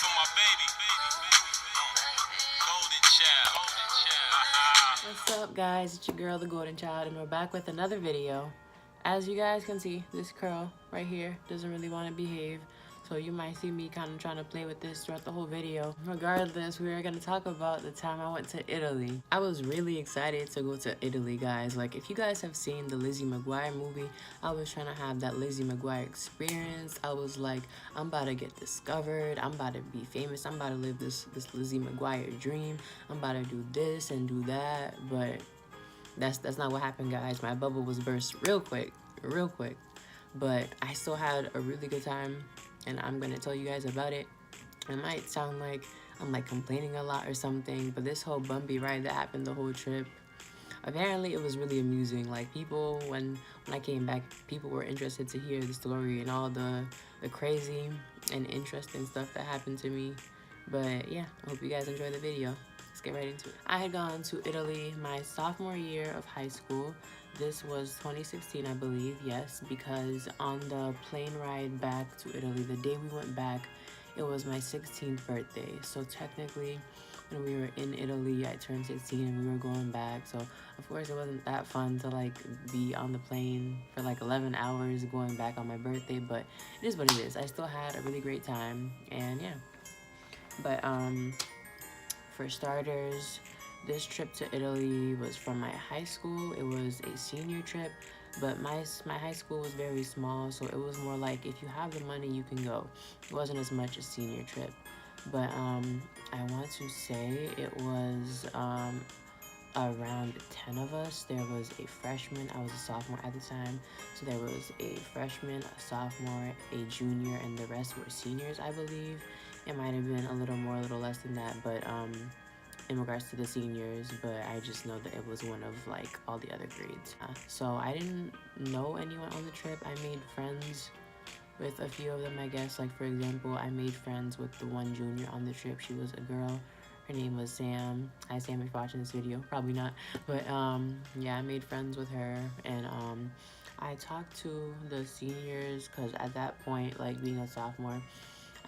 for my baby. Gxlden.Chvld. What's up, guys? It's your girl, the Golden Child, and we're back with another video. As you guys can see, this curl right here doesn't really want to behave, so you might see me kind of trying to play with this throughout the whole video. Regardless, we are going to talk about the time I went to Italy. I was really excited to go to Italy, guys. Like, if you guys have seen the Lizzie McGuire movie, I was trying to have that Lizzie McGuire experience. I was like, I'm about to get discovered. I'm about to be famous. I'm about to live this Lizzie McGuire dream. I'm about to do this and do that, but that's not what happened, guys. My bubble was burst real quick, but I still had a really good time, and I'm gonna tell you guys about it. It might sound like I'm like complaining a lot or something, but this whole bumpy ride that happened the whole trip, apparently it was really amusing. Like, people, when I came back, people were interested to hear the story and all the crazy and interesting stuff that happened to me. But yeah, I hope you guys enjoy the video. Let's get right into it. I had gone to Italy my sophomore year of high school. This was 2016, I believe, yes, because on the plane ride back to Italy, the day we went back, it was my 16th birthday. So technically, when we were in Italy, I turned 16 and we were going back. So of course it wasn't that fun to like be on the plane for like 11 hours going back on my birthday, but it is what it is. I still had a really great time, and yeah. But for starters, this trip to Italy was from my high school. It was a senior trip, but my high school was very small, so it was more like if you have the money, you can go. It wasn't as much a senior trip. But I want to say it was around 10 of us. There was a freshman. I was a sophomore at the time, so there was a freshman, a sophomore, a junior, and the rest were seniors, I believe. It might have been a little more, a little less than that, but in regards to the seniors, but I just know that it was one of like all the other grades. So I didn't know anyone on the trip. I made friends with a few of them, I guess. Like, for example, I made friends with the one junior on the trip. She was a girl. Her name was Sam. Hi, Sam, if you're watching this video. Probably not. But yeah, I made friends with her, and I talked to the seniors because at that point, like being a sophomore,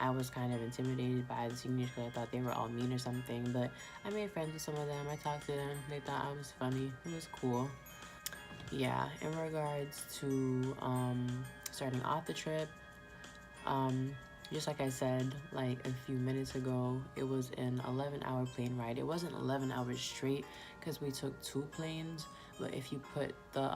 I was kind of intimidated by the seniors because I thought they were all mean or something. But I made friends with some of them. I talked to them. They thought I was funny. It was cool. Yeah, in regards to starting off the trip, just like I said like a few minutes ago, it was an 11-hour plane ride. It wasn't 11 hours straight because we took 2 planes, but if you put the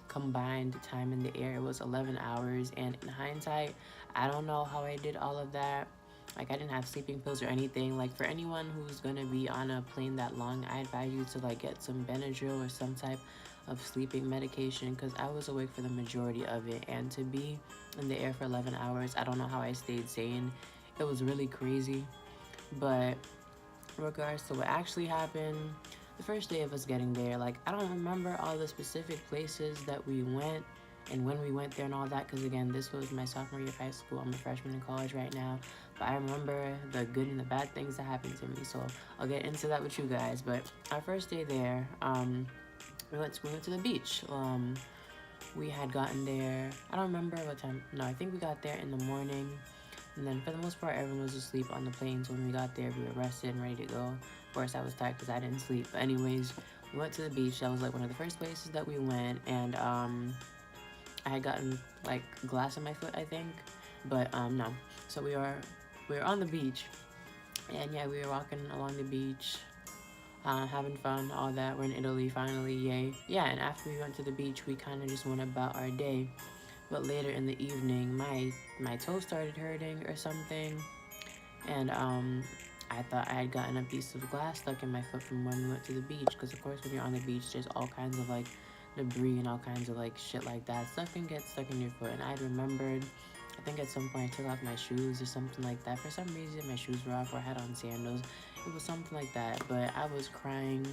combined time in the air, it was 11 hours. And in hindsight, I don't know how I did all of that. Like, I didn't have sleeping pills or anything. Like, for anyone who's gonna be on a plane that long, I advise you to like get some Benadryl or some type of sleeping medication, because I was awake for the majority of it, and to be in the air for 11 hours, I don't know how I stayed sane. It was really crazy. But in regards to what actually happened, the first day of us getting there, like, I don't remember all the specific places that we went and when we went there and all that, because again, this was my sophomore year of high school. I'm a freshman in college right now, but I remember the good and the bad things that happened to me, so I'll get into that with you guys. But our first day there, we went to the beach. We had gotten there, I don't remember what time. No, I think we got there in the morning, and then for the most part, everyone was asleep on the plane. So when we got there, we were rested and ready to go. Of course, I was tired because I didn't sleep. But anyways, we went to the beach. That was like one of the first places that we went, and I had gotten like glass in my foot, I think, but no. So we were on the beach, and yeah, we were walking along the beach, having fun, all that. We're in Italy finally, yay. Yeah, and after we went to the beach, we kind of just went about our day. But later in the evening, my toe started hurting or something, and I thought I had gotten a piece of glass stuck in my foot from when we went to the beach, because of course when you're on the beach, there's all kinds of like debris and all kinds of like shit like that. Stuff can get stuck in your foot, and I remembered, I think at some point I took off my shoes or something like that. For some reason, my shoes were off, or I had on sandals. It was something like that, but I was crying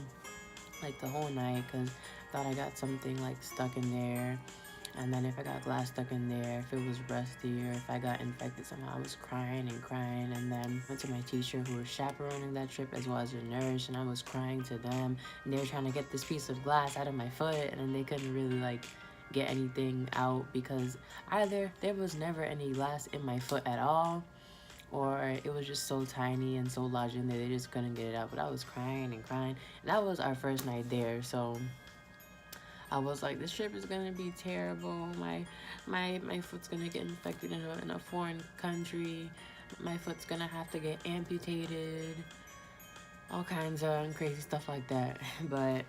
like the whole night because I thought I got something like stuck in there. And then if I got glass stuck in there, if it was rusty, or if I got infected somehow, I was crying and crying. And then went to my teacher who was chaperoning that trip, as well as a nurse, and I was crying to them. And they were trying to get this piece of glass out of my foot, and then they couldn't really like get anything out because either there was never any glass in my foot at all, or it was just so tiny and so large in there they just couldn't get it out. But I was crying and crying. And that was our first night there, so I was like, this trip is gonna be terrible. My foot's gonna get infected in a foreign country. My foot's gonna have to get amputated. All kinds of crazy stuff like that. But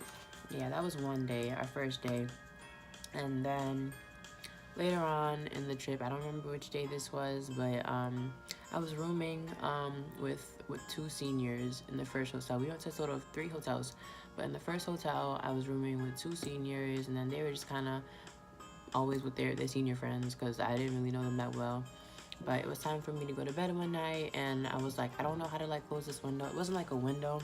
yeah, that was one day, our first day. And then later on in the trip, I don't remember which day this was, but I was rooming with two seniors in the first hotel. We went to a total of 3 hotels, but in the first hotel, I was rooming with 2 seniors, and then they were just kind of always with their senior friends because I didn't really know them that well. But it was time for me to go to bed one night, and I was like, I don't know how to like close this window. It wasn't like a window.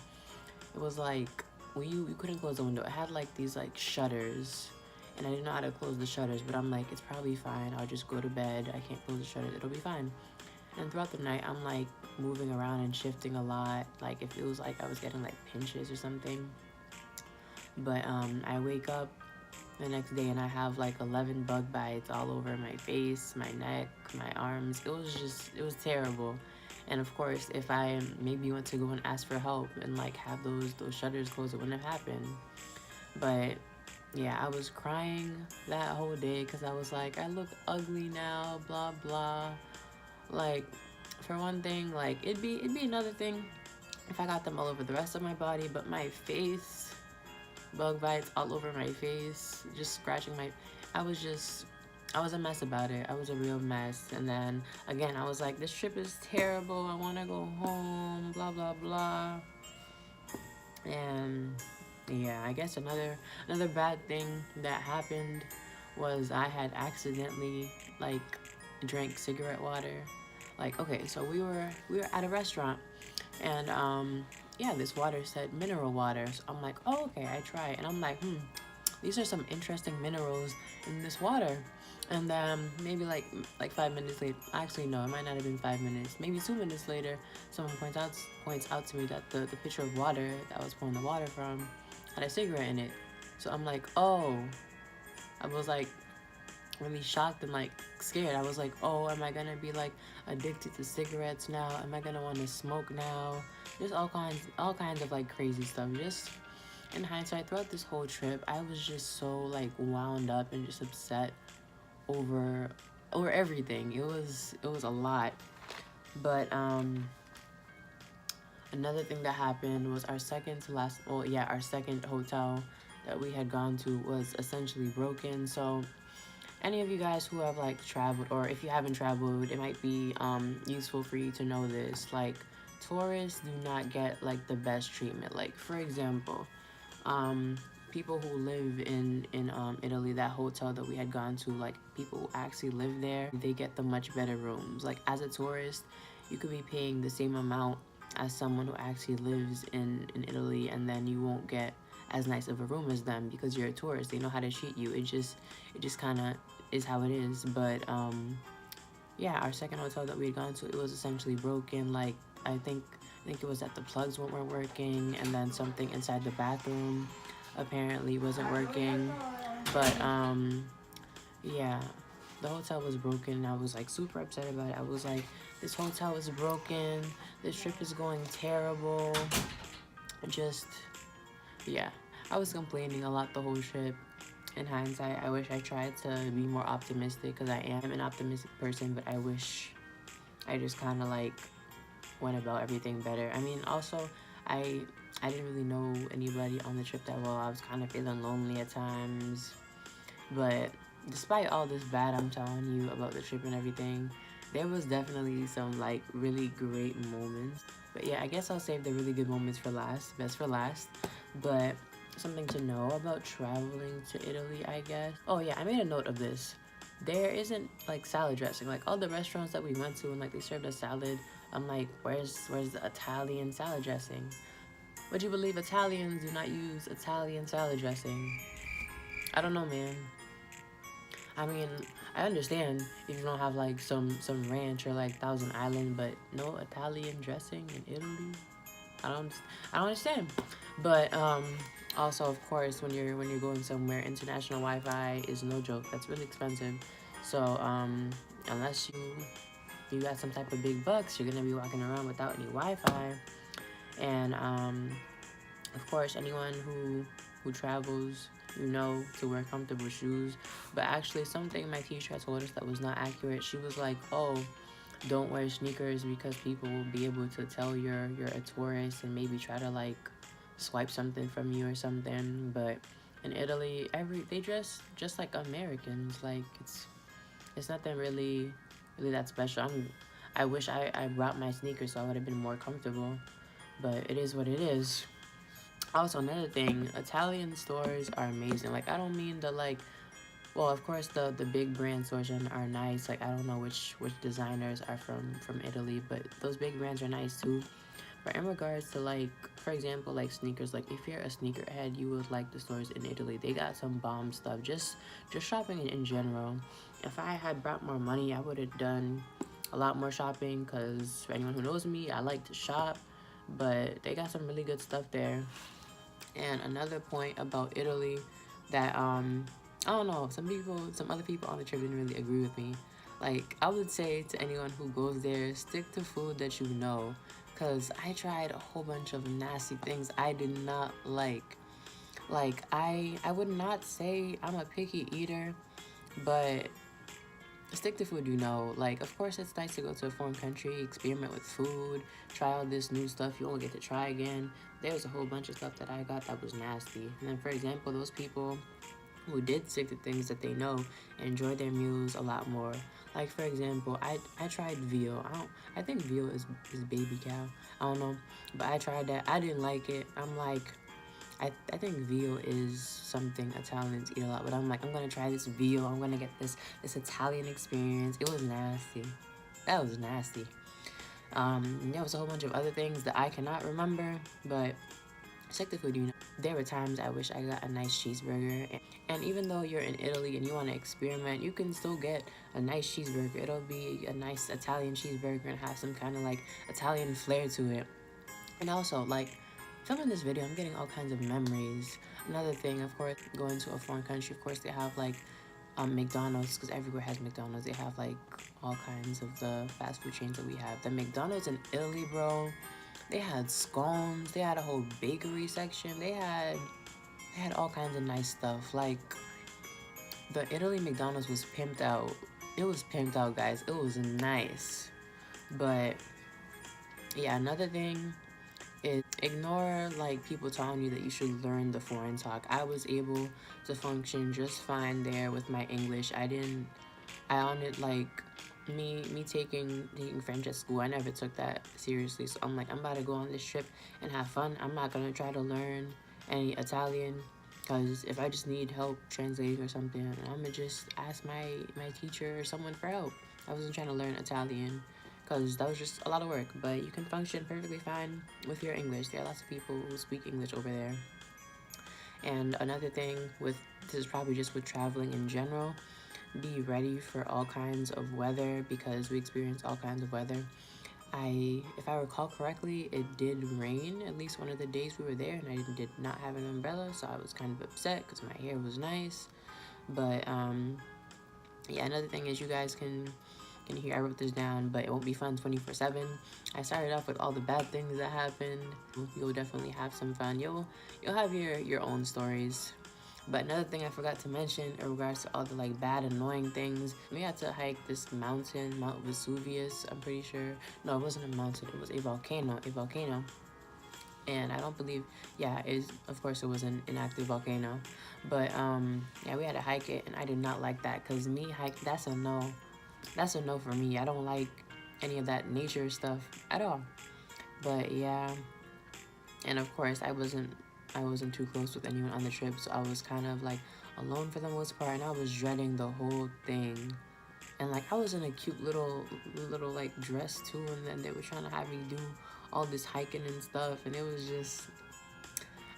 It was like, well, you couldn't close the window. It had like these like shutters, and I didn't know how to close the shutters, but I'm like, it's probably fine. I'll just go to bed. I can't close the shutters. It'll be fine. And throughout the night, I'm like moving around and shifting a lot. Like it feels like I was getting like pinches or something. But I wake up the next day and I have like 11 bug bites all over my face, my neck, my arms. It was terrible. And of course, if I maybe went to go and ask for help and like have those shutters closed, it wouldn't have happened. But yeah, I was crying that whole day because I was like, I look ugly now, blah blah. Like, for one thing, like it'd be another thing if I got them all over the rest of my body, but my face, bug bites all over my face, just scratching my, I was a mess about it. I was a real mess. And then again, I was like, this trip is terrible. I want to go home, blah blah blah. And yeah, I guess another bad thing that happened was I had accidentally like drank cigarette water. Like, okay, so we were at a restaurant, and yeah, this water said mineral water. So I'm like, oh, okay, I try it. And I'm like, these are some interesting minerals in this water. And maybe like 5 minutes later, actually no, it might not have been 5 minutes, maybe 2 minutes later, someone points out to me that the pitcher of water that I was pouring the water from had a cigarette in it. So I'm like, oh, I was like really shocked and like scared. I was like, oh, am I gonna be like addicted to cigarettes now? Am I gonna want to smoke now? Just all kinds of like crazy stuff. Just in hindsight, throughout this whole trip, I was just so like wound up and just upset over everything. It was a lot. But another thing that happened was our second hotel that we had gone to was essentially broken. So any of you guys who have like traveled, or if you haven't traveled, it might be useful for you to know this. Like, tourists do not get like the best treatment. Like, for example, people who live in Italy, that hotel that we had gone to, like people who actually live there, they get the much better rooms. Like, as a tourist, you could be paying the same amount as someone who actually lives in Italy, and then you won't get as nice of a room as them because you're a tourist. They know how to treat you. It just kind of is how it is. But yeah, our second hotel that we had gone to, it was essentially broken. Like, I think it was that the plugs weren't working, and then something inside the bathroom apparently wasn't working. But yeah, the hotel was broken, and I was like super upset about it. I was like, this hotel is broken, this trip is going terrible. Just, yeah, I was complaining a lot the whole trip. In hindsight, I wish I tried to be more optimistic, because I am an optimistic person, but I wish I just kind of like went about everything better. I mean, also, I didn't really know anybody on the trip that well. I was kind of feeling lonely at times. But despite all this bad I'm telling you about the trip and everything, there was definitely some like really great moments. But yeah, I guess I'll save the really good moments for last, best for last. But something to know about traveling to Italy, I guess. Oh yeah, I made a note of this. There isn't like salad dressing. Like, all the restaurants that we went to and like they served us salad, I'm like, where's the Italian salad dressing? Would you believe Italians do not use Italian salad dressing? I don't know, man. I mean, I understand if you don't have like some ranch or like Thousand Island, but no Italian dressing in Italy. I don't understand. But also, of course, when you're going somewhere, international Wi-Fi is no joke. That's really expensive. So unless you you got some type of big bucks, you're gonna be walking around without any Wi-Fi. And of course, anyone who travels, you know, to wear comfortable shoes. But actually, something my teacher had told us that was not accurate. She was like, "Oh, don't wear sneakers because people will be able to tell you're a tourist and maybe try to like swipe something from you or something." But in Italy, they dress just like Americans. Like it's nothing really that special. I wish I brought my sneakers so I would have been more comfortable, but it is what it is. Also, another thing, Italian stores are amazing. Like, I don't mean the like, well, of course the big brand stores are nice. Like, I don't know which designers are from Italy, but those big brands are nice too. But in regards to like, for example, like sneakers, like if you're a sneakerhead, you would like the stores in Italy. They got some bomb stuff. Just shopping in general. If I had brought more money, I would have done a lot more shopping. Cause for anyone who knows me, I like to shop. But they got some really good stuff there. And another point about Italy that I don't know, some other people on the trip didn't really agree with me. Like, I would say to anyone who goes there, stick to food that you know, cause I tried a whole bunch of nasty things I did not like. Like, I would not say I'm a picky eater, but stick to food you know. Like, of course, it's nice to go to a foreign country, experiment with food, try all this new stuff you won't get to try again. There was a whole bunch of stuff that I got that was nasty. And then, for example, those people who did stick to things that they know enjoy their meals a lot more. Like, for example, I tried veal. I think veal is baby cow. I don't know, but I tried that. I didn't like it. I'm like, I think veal is something Italians eat a lot, but I'm like, I'm gonna try this veal. I'm gonna get this Italian experience. It was nasty. That was nasty. There was a whole bunch of other things that I cannot remember, but check the food you know. There were times I wish I got a nice cheeseburger. And even though you're in Italy and you want to experiment, you can still get a nice cheeseburger. It'll be a nice Italian cheeseburger and have some kind of like Italian flair to it. And also, like, filming this video, I'm getting all kinds of memories. Another thing, of course, going to a foreign country, of course, they have like McDonald's, because everywhere has McDonald's. They have like all kinds of the fast food chains that we have. The McDonald's in Italy, bro, they had scones. They had a whole bakery section. They had all kinds of nice stuff. Like, the Italy McDonald's was pimped out. It was pimped out, guys. It was nice. But yeah, another thing is ignore like people telling you that you should learn the foreign talk. I was able to function just fine there with my English. I on it like me taking French at school. I never took that seriously. So I'm like, I'm about to go on this trip and have fun. I'm not gonna try to learn any Italian, because if I just need help translating or something, I'm gonna just ask my teacher or someone for help. I wasn't trying to learn Italian because that was just a lot of work. But you can function perfectly fine with your English. There are lots of people who speak English over there. And another thing this is probably just with traveling in general, be ready for all kinds of weather, because we experience all kinds of weather. If I recall correctly, it did rain at least one of the days we were there, and I did not have an umbrella, so I was kind of upset because my hair was nice. But yeah, another thing is, you guys can hear, I wrote this down, but it won't be fun 24/7. I started off with all the bad things that happened. You'll definitely have some fun. You'll have your own stories. But another thing I forgot to mention in regards to all the like bad, annoying things, we had to hike this mountain, Mount Vesuvius, I'm pretty sure. No, it wasn't a mountain, it was a volcano. And I don't believe, yeah, of course it was an active volcano. But yeah, we had to hike it, and I did not like that, because that's a no. That's a no for me. I don't like any of that nature stuff at all. But yeah, and of course I wasn't too close with anyone on the trip, so I was kind of like alone for the most part, and I was dreading the whole thing. And like, I was in a cute little like dress too, and then they were trying to have me do all this hiking and stuff, and it was just,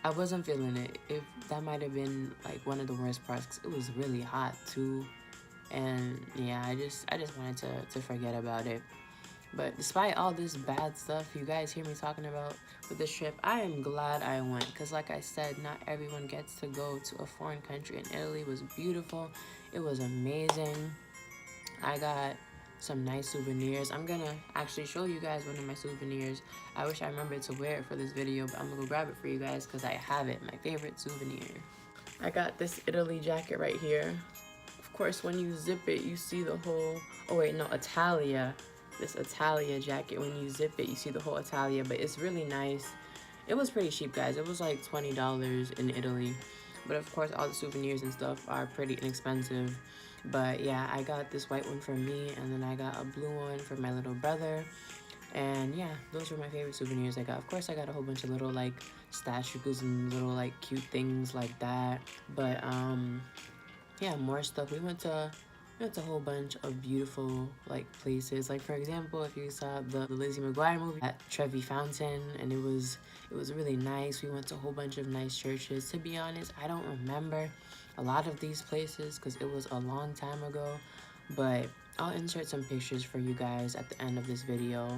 I wasn't feeling it. If that might have been like one of the worst parts, because it was really hot too. And yeah, I just wanted to forget about it. But despite all this bad stuff you guys hear me talking about with this trip, I am glad I went, because like I said, not everyone gets to go to a foreign country, and Italy was beautiful. It was amazing. I got some nice souvenirs. I'm gonna actually show you guys one of my souvenirs. I wish I remembered to wear it for this video, but I'm gonna go grab it for you guys because I have it, my favorite souvenir. I got this Italy jacket right here. Of course, when you zip it, you see the whole, oh wait, no, Italia. This Italia jacket, when you zip it, you see the whole Italia, but it's really nice. It was pretty cheap, guys. It was like $20 in Italy. But of course, all the souvenirs and stuff are pretty inexpensive. But yeah, I got this white one for me, and then I got a blue one for my little brother. And yeah, those were my favorite souvenirs I got. Of course, I got a whole bunch of little like statues and little like cute things like that. But yeah, more stuff. We went to a whole bunch of beautiful like places. Like for example, if you saw the Lizzie McGuire movie at Trevi Fountain, and it was really nice. We went to a whole bunch of nice churches. To be honest, I don't remember a lot of these places because it was a long time ago, but I'll insert some pictures for you guys at the end of this video,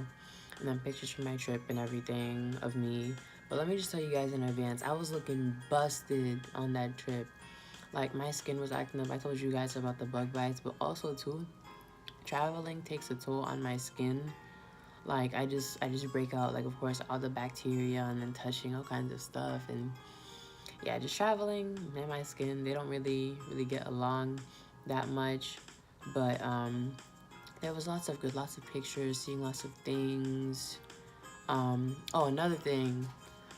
and then pictures from my trip and everything of me. But let me just tell you guys in advance, I was looking busted on that trip. Like, my skin was acting up. I told you guys about the bug bites, but also too, traveling takes a toll on my skin. Like, I just break out, like, of course, all the bacteria and then touching all kinds of stuff. And yeah, just traveling and my skin, they don't really get along that much. But there was lots of pictures, seeing lots of things. Oh, another thing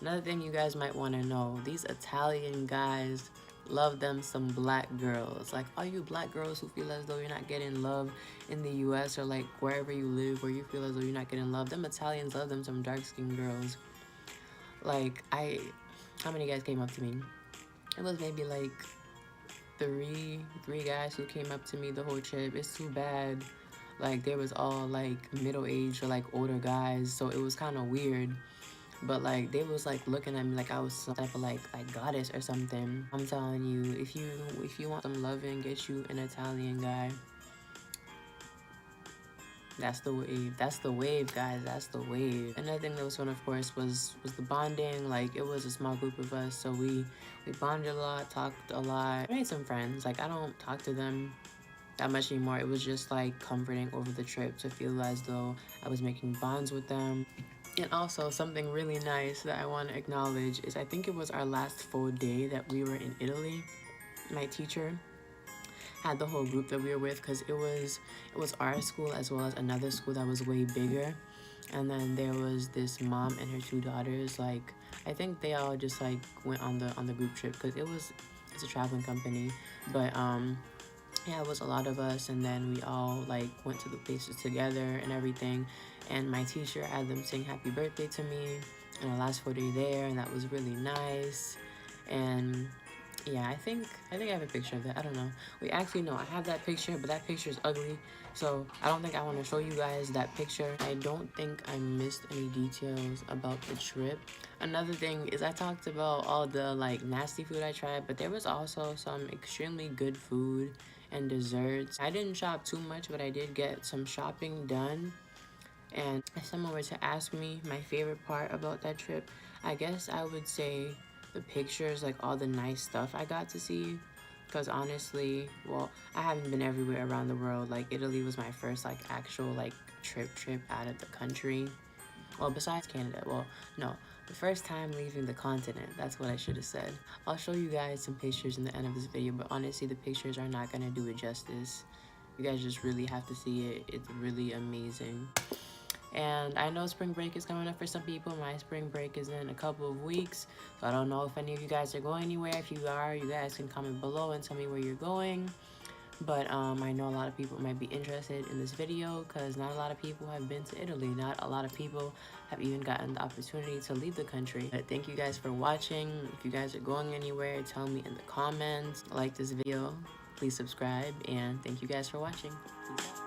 you guys might want to know, these Italian guys love them some black girls. Like, all you black girls who feel as though you're not getting love in the US or like wherever you live, where you feel as though you're not getting love, them Italians love them some dark-skinned girls. Like, how many guys came up to me? It was maybe like three guys who came up to me the whole trip. It's too bad, like, they was all like middle-aged or like older guys, so it was kind of weird. But like, they was like looking at me like I was some type of like goddess or something. I'm telling you, if you want some loving, get you an Italian guy. That's the wave. That's the wave, guys. That's the wave. Another thing that was fun, of course, was the bonding. Like, it was a small group of us, so we bonded a lot, talked a lot. I made some friends. Like, I don't talk to them that much anymore. It was just like comforting over the trip to feel as though I was making bonds with them. And also, something really nice that I want to acknowledge is, I think it was our last full day that we were in Italy. My teacher had the whole group that we were with, because it was our school as well as another school that was way bigger. And then there was this mom and her two daughters. Like, I think they all just like went on the group trip because it's a traveling company. But yeah, it was a lot of us, and then we all like went to the places together and everything. And my teacher had them sing happy birthday to me in our last full day there, and that was really nice. And yeah, I think I have a picture of it. I don't know. We actually, no, I have that picture, but that picture is ugly, so I don't think I want to show you guys that picture. I don't think I missed any details about the trip. Another thing is, I talked about all the like nasty food I tried, but there was also some extremely good food and desserts. I didn't shop too much, but I did get some shopping done. And if someone were to ask me my favorite part about that trip, I guess I would say the pictures, like all the nice stuff I got to see. Because honestly, well, I haven't been everywhere around the world. Like, Italy was my first like actual like trip out of the country. Well, besides Canada. Well, no, the first time leaving the continent. That's what I should have said. I'll show you guys some pictures in the end of this video, but honestly, the pictures are not gonna do it justice. You guys just really have to see it. It's really amazing. And I know spring break is coming up for some people. My spring break is in a couple of weeks, so I don't know if any of you guys are going anywhere. If you are, you guys can comment below and tell me where you're going. But I know a lot of people might be interested in this video because not a lot of people have been to Italy. Not a lot of people have even gotten the opportunity to leave the country. But thank you guys for watching. If you guys are going anywhere, tell me in the comments. Like this video, please subscribe, and thank you guys for watching. Peace out.